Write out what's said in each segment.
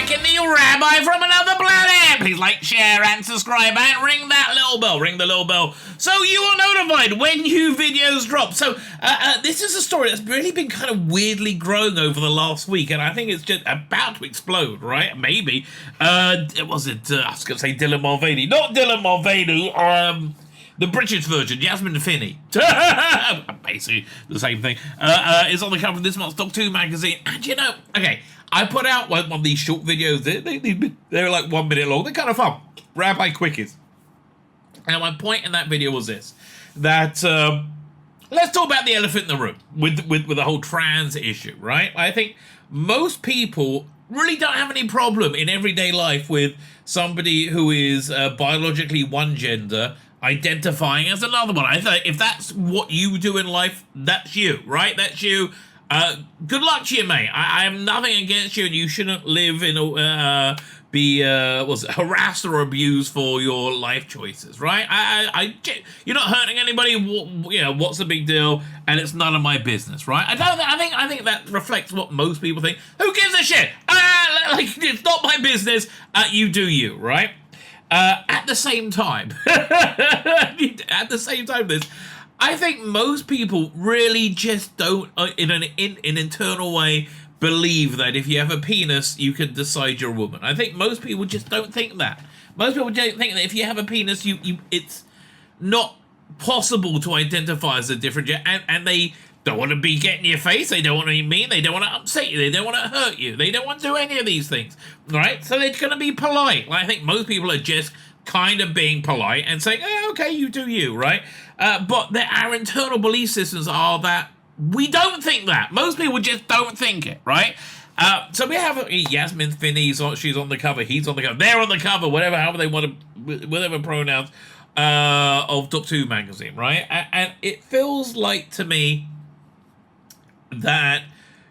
Lebetkin, the Rabbi from another planet. Please like, share, and subscribe, and ring that little bell. Ring the little bell so you are notified when new videos drop. So this is a story that's really been kind of weirdly growing over the last week, and I think it's just about to explode, right? Maybe. I was going to say Dylan Mulvaney. Not Dylan Mulvaney. The British version, Jasmine Finney. Basically the same thing. Is on the cover of this month's Doc2 magazine. And you know, okay, I put out one of these short videos. They're like 1 minute long. They're kind of fun. Rabbi Quickies. And my point in that video was this. That, let's talk about the elephant in the room with the whole trans issue, right? I think most people really don't have any problem in everyday life with somebody who is biologically one gender identifying as another one. I think if that's what you do in life, that's you, right? That's you. Good luck to you, mate. I have nothing against you, and you shouldn't live in be harassed or abused for your life choices, right? You're not hurting anybody. What's the big deal? And it's none of my business, right? I think that reflects what most people think. Who gives a shit? It's not my business. You do you, right? At the same time, I think most people really just don't, in an internal way, believe that if you have a penis, you can decide you're a woman. I think most people just don't think that. Most people don't think that if you have a penis, it's not possible to identify as a different gender, and they don't want to be getting in your face, they don't want to be mean, they don't want to upset you, they don't want to hurt you, they don't want to do any of these things, right? So they're going to be polite. I think most people are just kind of being polite and saying, okay, you do you, right? But our internal belief systems are that we don't think that. Most people just don't think it, right? So we have Yasmin Finney, she's on the cover, he's on the cover, they're on the cover, however they want to, whatever pronouns, of Doc2 magazine, right? And it feels like to me that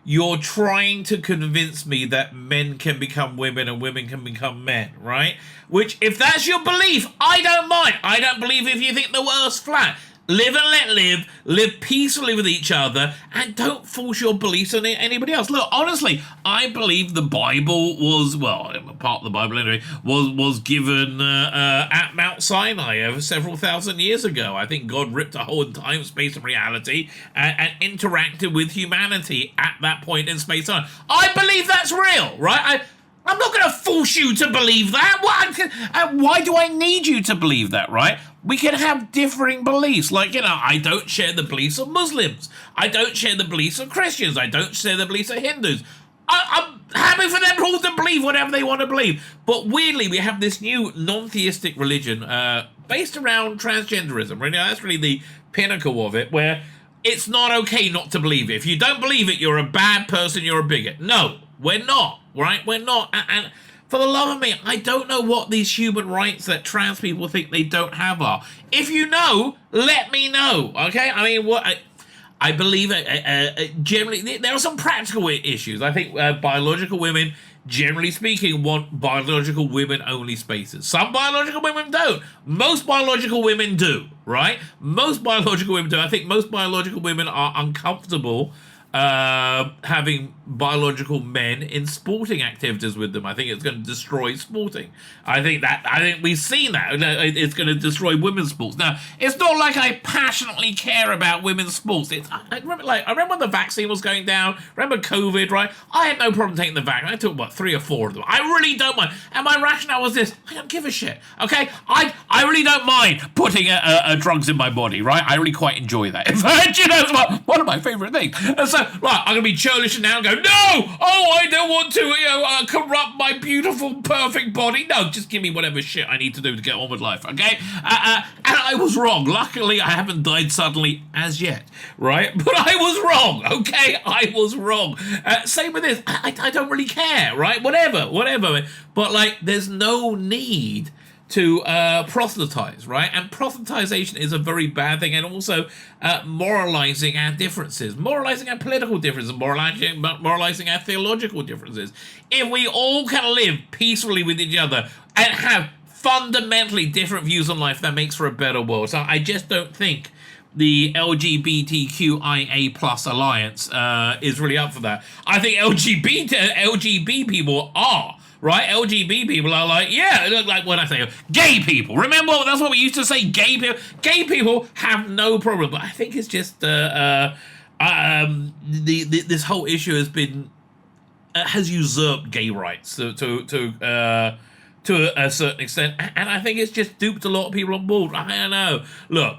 you're trying to convince me that men can become women and women can become men, right? Which, if that's your belief, I don't mind. I don't believe if you think the world's flat. Live and let live peacefully with each other, and don't force your beliefs on anybody else. Look, honestly, I believe the Bible was, part of the Bible anyway, was given at Mount Sinai over several thousand years ago. I think God ripped a hole in time, space, and reality and interacted with humanity at that point in space and time. I believe that's real, right? I'm not going to force you to believe that. Why do I need you to believe that, right? We can have differing beliefs. I don't share the beliefs of Muslims. I don't share the beliefs of Christians. I don't share the beliefs of Hindus. I'm happy for them all to believe whatever they want to believe. But weirdly, we have this new non-theistic religion based around transgenderism. Right? That's really the pinnacle of it, where it's not okay not to believe it. If you don't believe it, you're a bad person, you're a bigot. No, we're not. Right? We're not. And for the love of me, I don't know what these human rights that trans people think they don't have are. If you know, let me know. Okay? I mean, I believe generally there are some practical issues. I think biological women, generally speaking, want biological women only spaces. Some biological women don't. Most biological women do. Right? Most biological women do. I think most biological women are uncomfortable having biological men in sporting activities with them. I think it's going to destroy sporting. I think we've seen that. It's going to destroy women's sports. Now, it's not like I passionately care about women's sports. I remember when the vaccine was going down. Remember COVID, right? I had no problem taking the vaccine. I took 3 or 4 of them. I really don't mind. And my rationale was this: I don't give a shit. Okay, I really don't mind putting drugs in my body. Right? I really quite enjoy that. In fact, it's one of my favorite things. And so, right, I'm going to be churlish now and go, no! Oh, I don't want to corrupt my beautiful, perfect body. No, just give me whatever shit I need to do to get on with life, okay? And I was wrong. Luckily, I haven't died suddenly as yet, right? But I was wrong, okay? I was wrong. Same with this. I don't really care, right? Whatever. But, there's no need to proselytize, right? And proselytization is a very bad thing, and also moralizing our differences, moralizing our political differences, moralizing our theological differences. If we all can live peacefully with each other and have fundamentally different views on life, that makes for a better world. So I just don't think the LGBTQIA plus alliance is really up for that. I think LGBT people are right? LGBT people are like, yeah, like when I say gay people. Remember, that's what we used to say, gay people. Gay people have no problem, but I think it's just this whole issue has usurped gay rights to a certain extent, and I think it's just duped a lot of people on board. I don't know. Look,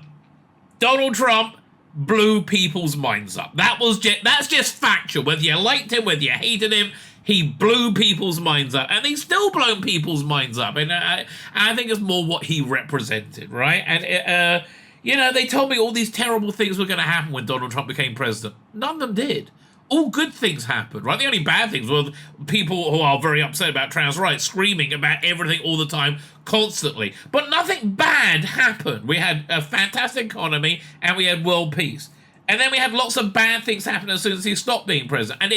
Donald Trump blew people's minds up. That's just factual. Whether you liked him, whether you hated him, he blew people's minds up, and he's still blown people's minds up. And I think it's more what he represented, right? And they told me all these terrible things were going to happen when Donald Trump became president. None of them did. All good things happened, right? The only bad things were people who are very upset about trans rights screaming about everything all the time, constantly. But nothing bad happened. We had a fantastic economy and we had world peace. And then we had lots of bad things happen as soon as he stopped being president. And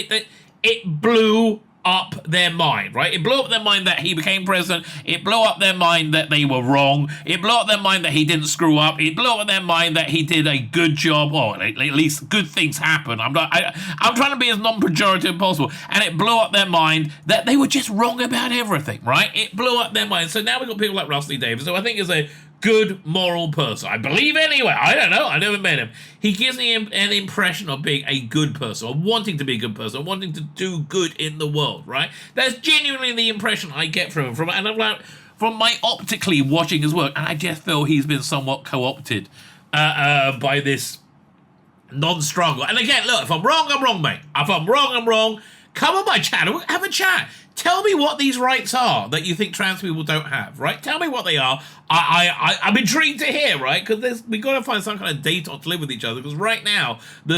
it blew up their mind, right? It blew up their mind that he became president. It blew up their mind that they were wrong. It blew up their mind that he didn't screw up. It blew up their mind that he did a good job, or at least good things happen. I'm trying to be as non-pejorative as possible. And it blew up their mind that they were just wrong about everything, right? It blew up their mind. So now we've got people like Russell Davis, who I think is a good moral person. I believe anyway. I don't know. I never met him. He gives me an impression of being a good person, or wanting to be a good person, wanting to do good in the world, right? That's genuinely the impression I get from him. And I'm like, from my optically watching his work, and I just feel he's been somewhat co-opted by this non-struggle. And again, look, if I'm wrong, I'm wrong, mate. If I'm wrong, I'm wrong. Come on my channel, have a chat. Tell me what these rights are that you think trans people don't have, right? Tell me what they are. I'm intrigued to hear, right? Because we've got to find some kind of date to live with each other. Because right now, the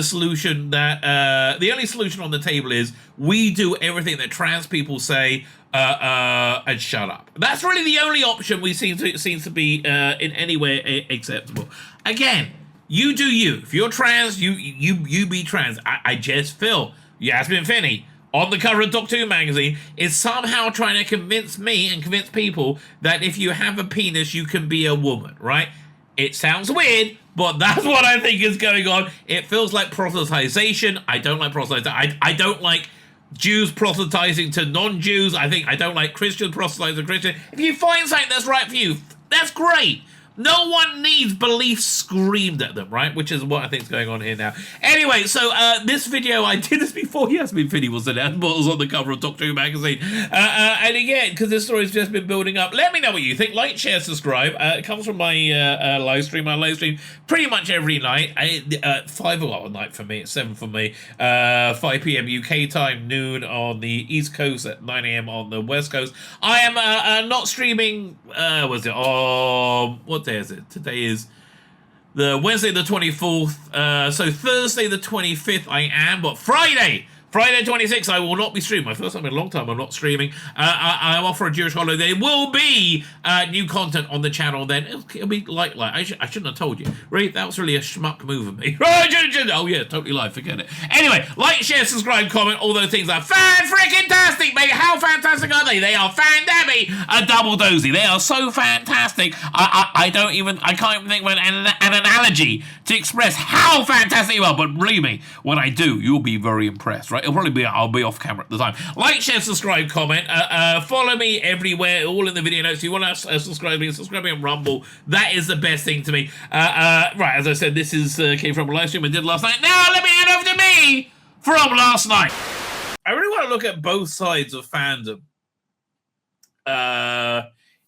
only solution on the table is we do everything that trans people say and shut up. That's really the only option we seems to be in any way acceptable. Again, you do you. If you're trans, you be trans. I just feel Yasmin Finney on the cover of Doctor Who magazine is somehow trying to convince me and convince people that if you have a penis, you can be a woman, right? It sounds weird, but that's what I think is going on. It feels like proselytization. I don't like proselytization. I don't like Jews proselytizing to non-Jews. I don't like Christians proselytizing to Christians. If you find something that's right for you, that's great. No one needs belief screamed at them, right? Which is what I think is going on here now. Anyway, so this video, I did this before Yasmin Finney was announced, but it was on the cover of Doctor Who magazine. And again, because this story's just been building up, let me know what you think. Like, share, subscribe. It comes from my live stream. I live stream pretty much every night. 5 a night for me, it's 7 for me. 5 p.m. UK time, noon on the East Coast, at 9 a.m. on the West Coast. I am not streaming, what day is it? Today is the Wednesday the 24th. So Thursday the 25th I am, but Friday 26th I will not be streaming. My first time in a long time I'm not streaming. I am off for a Jewish holiday. There will be new content on the channel then. It'll be like I shouldn't have told you. Really, that was really a schmuck move of me. Oh yeah, totally live, forget it. Anyway, like, share, subscribe, comment, all those things are fan-freaking-tastic, mate. How fantastic are they? They are fan-dabby, a double dozy. They are so fantastic. I can't even think of an analogy to express how fantastic you are, but believe me, when I do, you'll be very impressed, right? I'll be off camera at the time. Like, share, subscribe, comment. Follow me everywhere, all in the video notes. If you want to subscribe me on Rumble. That is the best thing to me. Right, as I said, this is came from a live stream I did last night. Now let me hand over to me from last night. I really want to look at both sides of fandom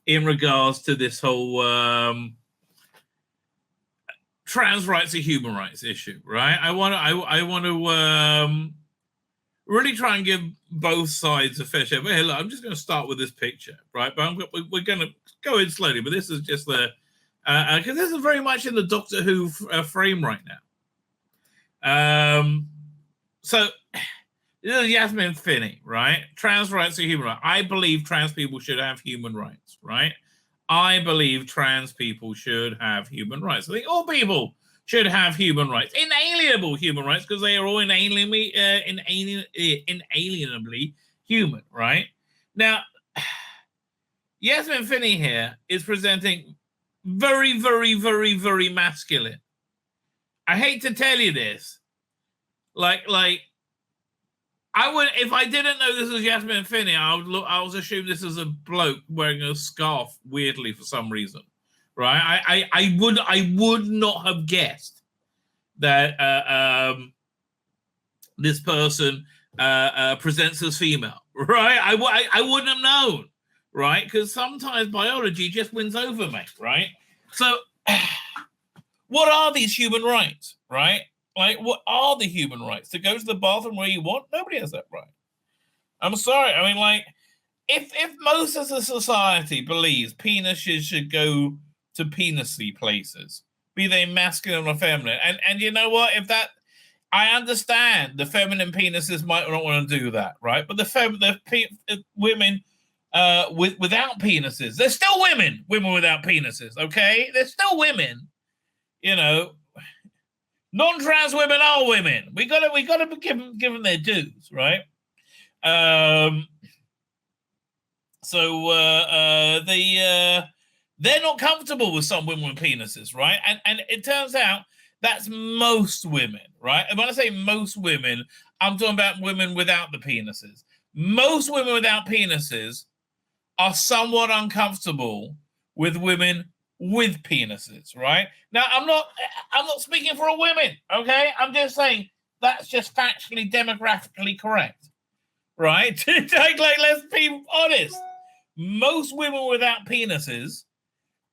in regards to this whole trans rights and human rights issue, right? I want to really try and give both sides a fair share. But here, look, I'm just going to start with this picture, right? But we're going to go in slowly. But this is just the because this is very much in the Doctor Who frame right now. So this is Yasmin Finney, right? Trans rights and human rights. I believe trans people should have human rights, right? I believe trans people should have human rights. I think all people should have human rights, inalienable human rights, because they are all inalienably human, right? Now, Yasmin Finney here is presenting very, very, very, very masculine. I hate to tell you this. Like, I would, if I didn't know this was Yasmin Finney, I would assume this is a bloke wearing a scarf weirdly for some reason, right? I would not have guessed that this person presents as female, right? I wouldn't have known, right? Because sometimes biology just wins over me, right? So, what are these human rights, right? Like, what are the human rights? To go to the bathroom where you want? Nobody has that right. I'm sorry. I mean, like, if most of the society believes penises should go to penisy places, be they masculine or feminine, and you know what? If that, I understand the feminine penises might not want to do that, right? But the women without penises, they're still women. Women without penises, okay? They're still women. You know, non-trans women are women. We gotta give them their dues, right? So they're not comfortable with some women with penises, right? And it turns out that's most women, right? And when I say most women, I'm talking about women without the penises. Most women without penises are somewhat uncomfortable with women with penises, right? Now, I'm not speaking for all women, okay? I'm just saying that's just factually, demographically correct, right? like, let's be honest. Most women without penises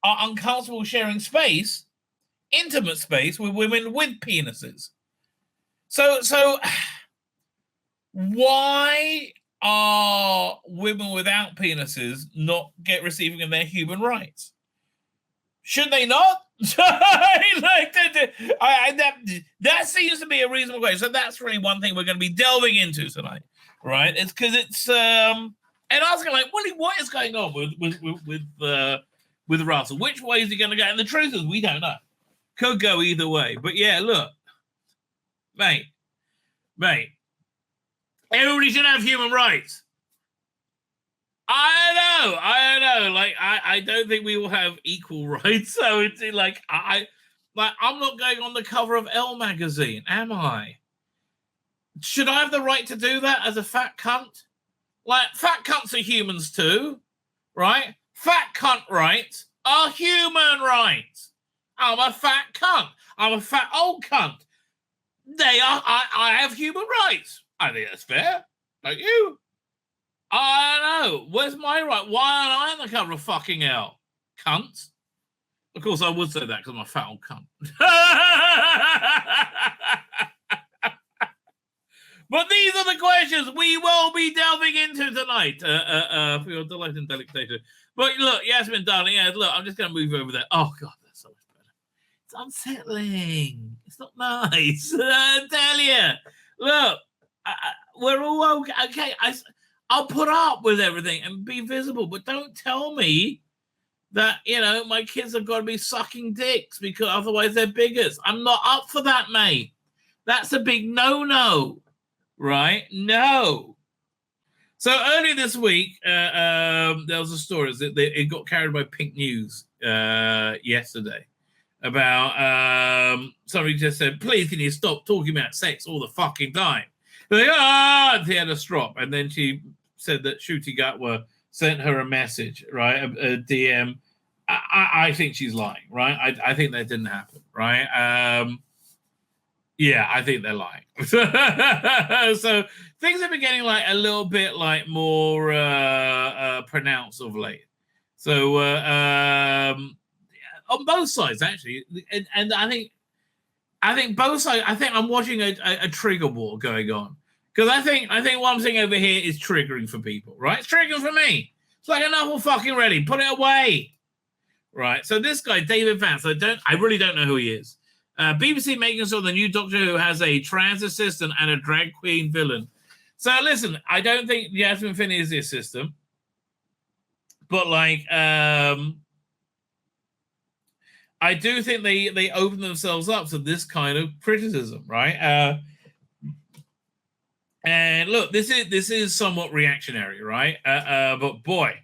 are uncomfortable sharing space, intimate space, with women with penises. So why are women without penises not receiving of their human rights? Should they not? That seems to be a reasonable question. So that's really one thing we're going to be delving into tonight, right? It's because it's and asking like, Willie, what is going on with Russell? Which way is he going to go? And the truth is, we don't know. Could go either way. But yeah, look, mate, everybody should have human rights. I know. Like, I don't think we will have equal rights. So it's like, I'm not going on the cover of Elle magazine, am I? Should I have the right to do that as a fat cunt? Like, fat cunts are humans too, right? Fat cunt rights are human rights. I'm a fat cunt. I'm a fat old cunt. I have human rights. I think that's fair. Don't you? I know. Where's my right? Why aren't I on the cover of fucking Elle? Cunts. Of course, I would say that because I'm a fat old cunt. But these are the questions we will be delving into tonight for your delight and delectation. But look, Yasmin, darling, look, I'm just going to move over there. Oh, God, that's so much better. It's unsettling. It's not nice. I tell you. Look, we're all okay. I'll put up with everything and be visible, but don't tell me that, my kids have got to be sucking dicks because otherwise they're bigots. I'm not up for that, mate. That's a big no-no, right? No. So earlier this week, there was a story. It got carried by Pink News yesterday about somebody just said, please, can you stop talking about sex all the fucking time? They're like, she had a strop. And then she said that Shruti Gatwa sent her a message, right? A DM. I think she's lying, right? I think that didn't happen, right? Yeah, I think they're lying. So things have been getting like a little bit like more pronounced of late. So on both sides, actually, and I think both sides. I think I'm watching a trigger war going on. Because I think what I'm seeing over here is triggering for people, right? It's triggering for me. It's like enough or fucking ready. Put it away. Right. So this guy, David Vance, I really don't know who he is. BBC making sure the new Doctor Who has a trans assistant and a drag queen villain. So listen, I don't think Yasmin Finney is the assistant. But like I do think they open themselves up to this kind of criticism, right? And look, this is somewhat reactionary, right? But boy,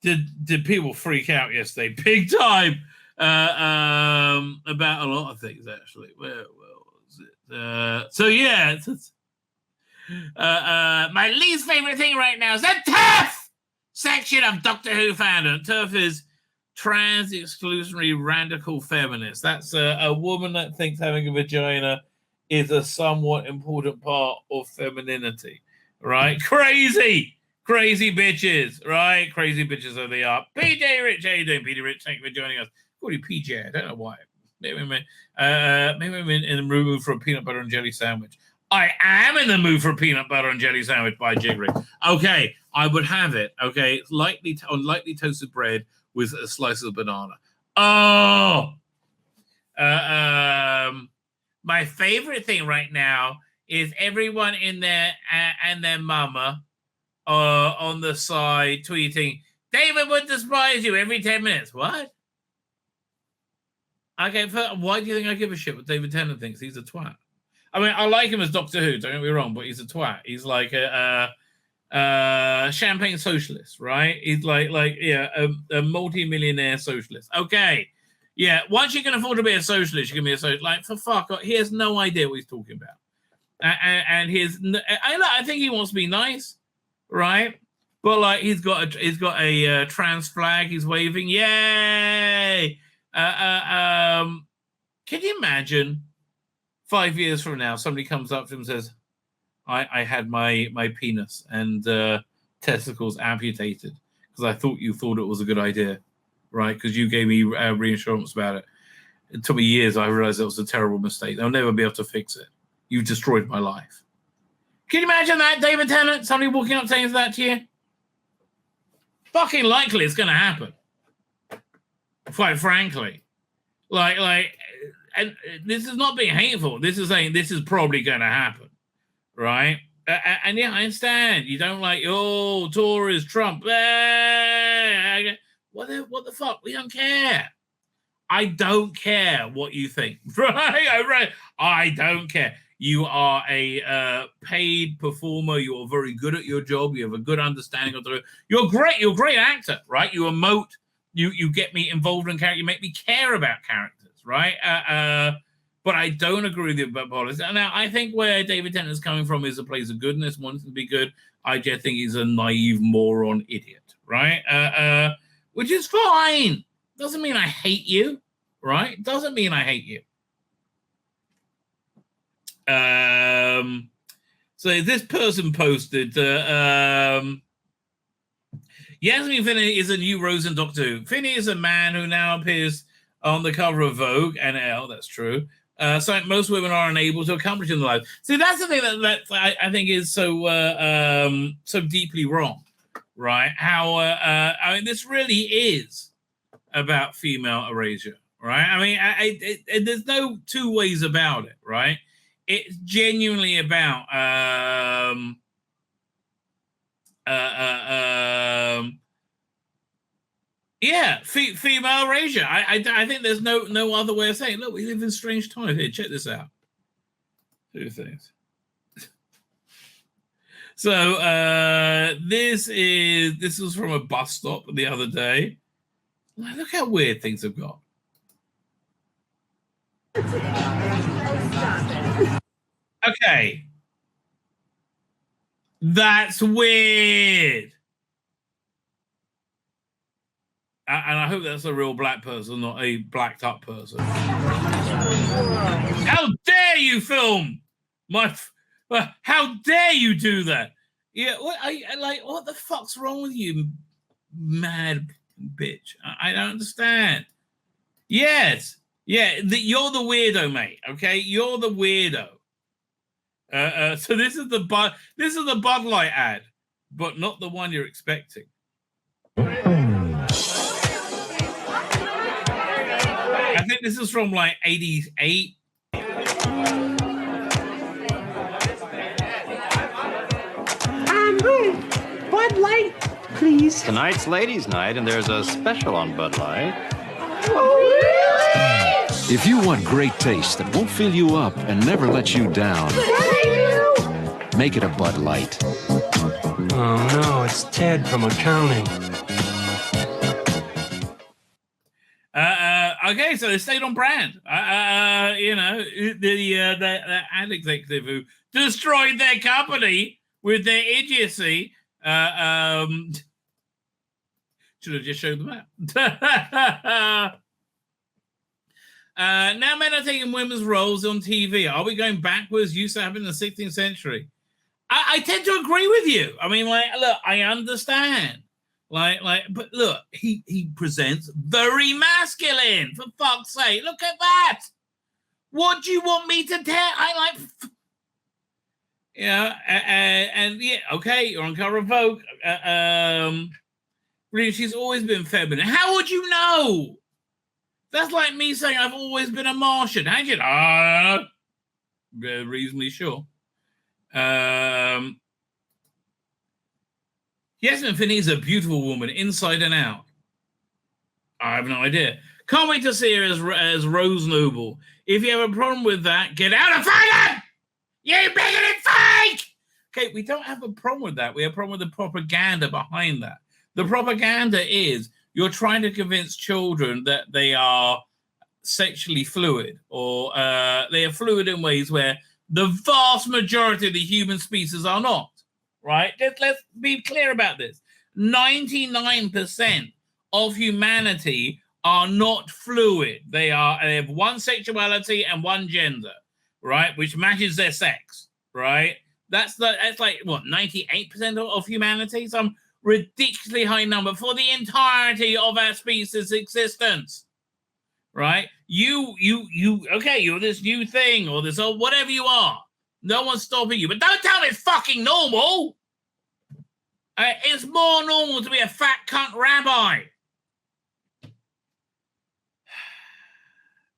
did people freak out yesterday, big time, about a lot of things actually. Where was it? So yeah, My least favorite thing right now is the TERF section of Doctor Who fandom. TERF is trans exclusionary radical feminist. That's a woman that thinks having a vagina is a somewhat important part of femininity, right? Crazy bitches, right? Crazy bitches are they are. PJ Rich, how you doing, PJ Rich? Thank you for joining us. Call you PJ, I don't know why. Maybe I'm in the mood for a peanut butter and jelly sandwich. I am in the mood for a peanut butter and jelly sandwich by Jiggery. Okay, I would have it. Okay, lightly toasted bread with a slice of banana. Oh, my favorite thing right now is everyone in there and their mama on the side tweeting, David would despise you every 10 minutes. What? Okay, why do you think I give a shit what David Tennant thinks? He's a twat. I mean, I like him as Doctor Who, don't get me wrong, but he's a twat. He's like a champagne socialist, right? He's like a multi-millionaire socialist. Okay. Yeah, once you can afford to be a socialist, you can be a socialist. Like, for fuck off, he has no idea what he's talking about. And I think he wants to be nice, right? But like, he's got a trans flag he's waving. Yay! Can you imagine 5 years from now, somebody comes up to him and says, I had my penis and testicles amputated because I thought you thought it was a good idea, right? Because you gave me reassurance about it. It took me years. I realized it was a terrible mistake. They'll never be able to fix it. You destroyed my life. Can you imagine that, David Tennant? Somebody walking up saying that to you? Fucking likely it's going to happen. Quite frankly. And this is not being hateful. This is saying this is probably going to happen. Right? And yeah, I understand. You don't like, Tories, Trump. What the fuck? We don't care. I don't care what you think. Right? I don't care. You are a paid performer. You are very good at your job. You have a good understanding of the. You're great. You're a great actor, right? You emote. You get me involved in character. You make me care about characters, right? But I don't agree with you about politics. Now, I think where David Tennant is coming from is a place of goodness, wants to be good. I just think he's a naive moron idiot, right? Which is fine. Doesn't mean I hate you, right? Doesn't mean I hate you. So this person posted, Yasmin Finney is a new Rose in Doctor Who. Finney is a man who now appears on the cover of Vogue and Elle, that's true. Something most women are unable to accomplish in their life. See, that's the thing that I think is so deeply wrong, right? How I mean, this really is about female erasure, right? I mean, there's no two ways about it, right? It's genuinely about female erasure. I think there's no other way of saying it. Look, we live in strange times. Here, check this out. Two things. So this was from a bus stop the other day. Look how weird things have got. Okay. That's weird. And I hope that's a real black person, not a blacked up person. How dare you film how dare you do that? Yeah, what the fuck's wrong with you, mad bitch? I don't understand. Yes. Yeah, you're the weirdo, mate. Okay, you're the weirdo. So this is the Bud Light ad, but not the one you're expecting. I think this is from like 88. Bud Light, please. Tonight's ladies' night, and there's a special on Bud Light. Oh, really? If you want great taste that won't fill you up and never let you down, make it a Bud Light. Oh, no, it's Ted from accounting. Okay, so they stayed on brand. The ad executive who destroyed their company with their idiocy. Should have just showed them out. Now men are taking women's roles on TV. Are we going backwards? Used to happen in the 16th century. I tend to agree with you. I mean, like, look, I understand. But look, he presents very masculine, for fuck's sake. Look at that. What do you want me to tell? Okay, you're on cover of Vogue. Really, she's always been feminine. How would you know? That's like me saying I've always been a Martian. How do you know? Reasonably sure. Yasmin Finney is a beautiful woman, inside and out. I have no idea. Can't wait to see her as Rose Noble. If you have a problem with that, get out of fandom! You bigoted fake! Okay, we don't have a problem with that. We have a problem with the propaganda behind that. The propaganda is you're trying to convince children that they are sexually fluid, or they are fluid in ways where the vast majority of the human species are not, right? Let's be clear about this. 99% of humanity are not fluid. They have one sexuality and one gender, right? Which matches their sex, right? That's like what, 98% of humanity? Some ridiculously high number for the entirety of our species' existence, right? Okay, you're this new thing or this or whatever you are. No one's stopping you, but don't tell me it's fucking normal. It's more normal to be a fat cunt rabbi.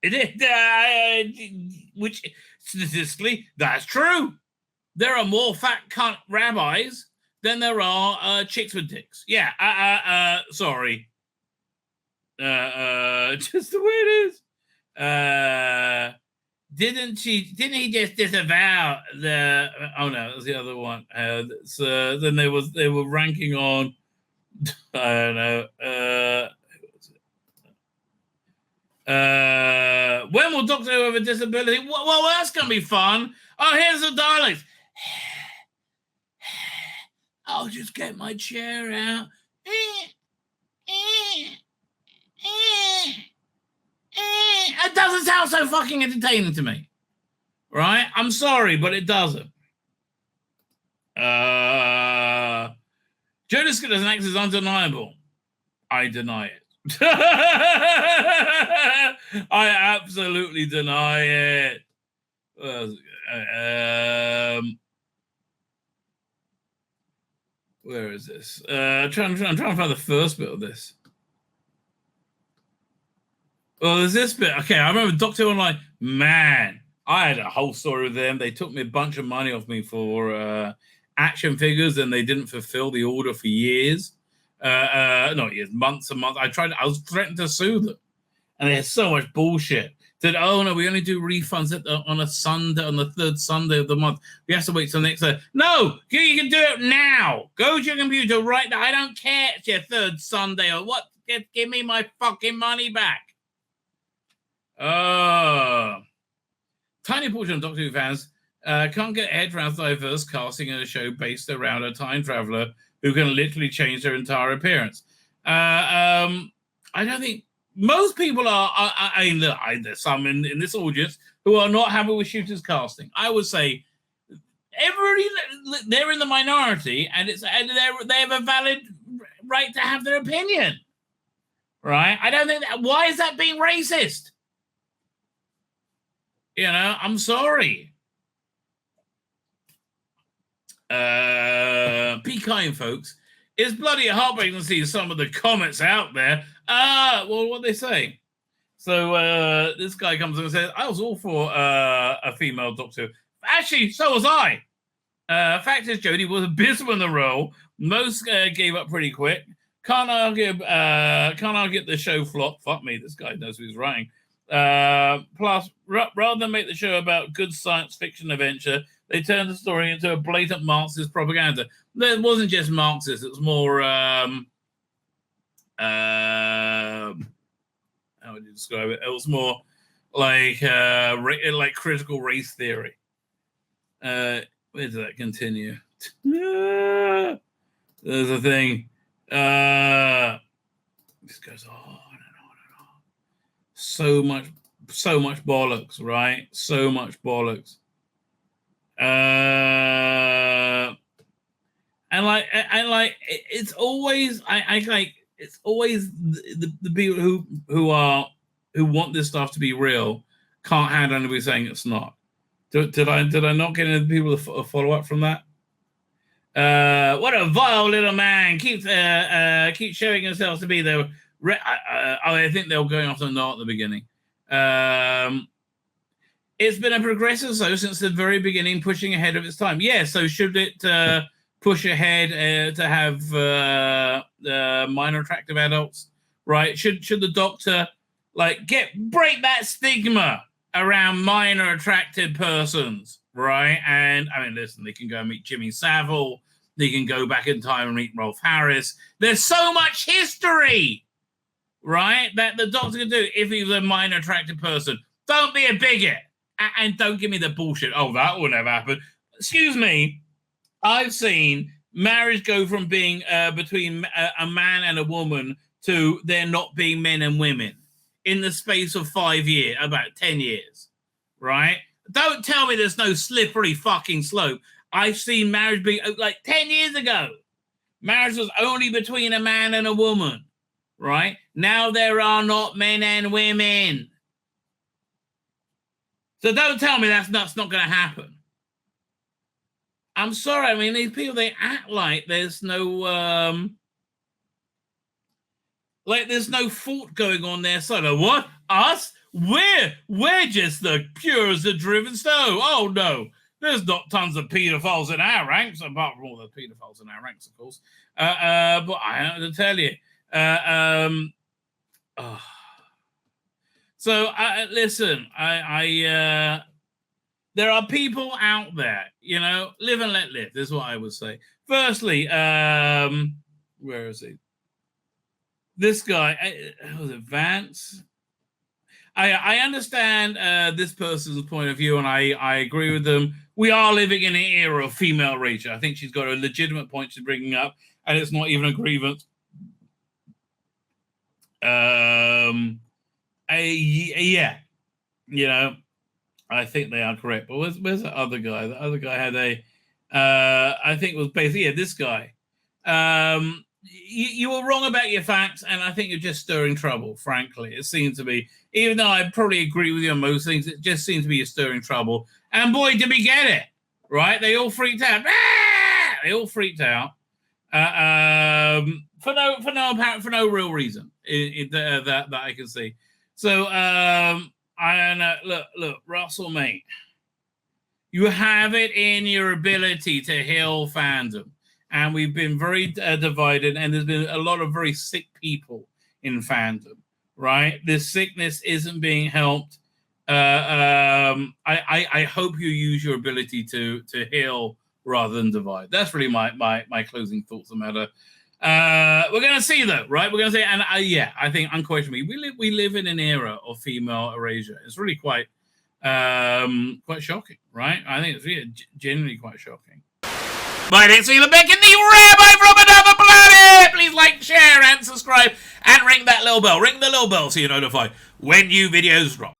It is, which statistically, that's true. There are more fat cunt rabbis than there are chicks with dicks. Yeah, sorry. Just the way it is. Didn't he just disavow the, oh no, it was the other one. So then they were ranking on, I don't know, when will Doctor Who have a disability? Well, that's going to be fun. Oh, here's the dialect. I'll just get my chair out. It doesn't sound so fucking entertaining to me. Right? I'm sorry, but it doesn't. Jonas Skinner's an actor is undeniable. I deny it. I absolutely deny it. Where is this? I'm trying to find the first bit of this. Well, there's this bit. Okay, I remember Doctor Who Online. Man, I had a whole story with them. They took me a bunch of money off me for action figures, and they didn't fulfill the order for years. Not years, months and months. I was threatened to sue them. And they had so much bullshit. Said, oh no, we only do refunds on a Sunday, on the third Sunday of the month. We have to wait till next day. No, you can do it now. Go to your computer right now. I don't care it's your third Sunday or what. Give me my fucking money back. Tiny portion of Doctor Who fans can't get head around diverse casting in a show based around a time traveler who can literally change their entire appearance. I don't think most people are. I mean, look, there's some in this audience who are not happy with Shooter's casting. I would say everybody, they're in the minority, and they have a valid right to have their opinion, right? I don't think that. Why is that being racist? You know, I'm sorry. Be kind, folks. It's bloody heartbreaking to see some of the comments out there. Well, what they say. So this guy comes in and says, I was all for a female Doctor. Actually, so was I. Fact is, Jodie was abysmal in the role. Most gave up pretty quick. Can't argue the show flop. Fuck me, this guy knows who he's writing. Plus, rather than make the show about good science fiction adventure, they turned the story into a blatant Marxist propaganda. It wasn't just Marxist; it was more how would you describe it? It was more like critical race theory. Where does that continue? There's a thing. This goes on and on and on. So much bollocks, right? So much bollocks. And it's always it's always the people who want this stuff to be real can't handle anybody saying it's not. Did I not get any people to follow up from that? What a vile little man keeps showing himself to be there. I think they were going off the no at the beginning. It's been a progressive so since the very beginning, pushing ahead of its time. Yeah, so should it push ahead to have minor attractive adults, right? Should the doctor break that stigma around minor attracted persons, right? And I mean, listen, they can go and meet Jimmy Savile. They can go back in time and meet Rolf Harris. There's so much history, right, that the doctor can do if he's a minor attracted person. Don't be a bigot. And don't give me the bullshit. Oh, that will never happen. Excuse me. I've seen marriage go from being between a man and a woman to there not being men and women in the space of 5 years, about 10 years, right? Don't tell me there's no slippery fucking slope. I've seen marriage be 10 years ago. Marriage was only between a man and a woman, right? Now there are not men and women. So don't tell me that's not going to happen. I'm sorry. I mean, these people, they act like there's no there's no fault going on their side. Like, what? Us? We're just the pure as the driven snow. Oh no, there's not tons of pedophiles in our ranks, apart from all the pedophiles in our ranks, of course. But I have to tell you, So listen, there are people out there, live and let live. This is what I would say. Firstly, where is he? This guy, was it Vance? I understand this person's point of view, and I agree with them. We are living in an era of female erasure. I think she's got a legitimate point she's bringing up, and it's not even a grievance. Yeah, I think they are correct. But where's the other guy? The other guy had I think it was basically, this guy. You were wrong about your facts, and I think you're just stirring trouble, frankly. It seems to be, even though I probably agree with you on most things, it just seems to be you're stirring trouble. And boy, did we get it, right? They all freaked out. They all freaked out for no real reason that I can see. So, look, Russell, mate, you have it in your ability to heal fandom. And we've been very divided, and there's been a lot of very sick people in fandom, right? This sickness isn't being helped. I hope you use your ability to heal rather than divide. That's really my closing thoughts on the matter. We're going to see, though, right? We're going to see, and I think unquestionably, we live in an era of female erasure. It's really quite shocking, right? I think it's really genuinely quite shocking. My name's Tzvi Lebetkin, the Rabbi from another planet! Please like, share, and subscribe, and ring that little bell. Ring the little bell so you're notified when new videos drop.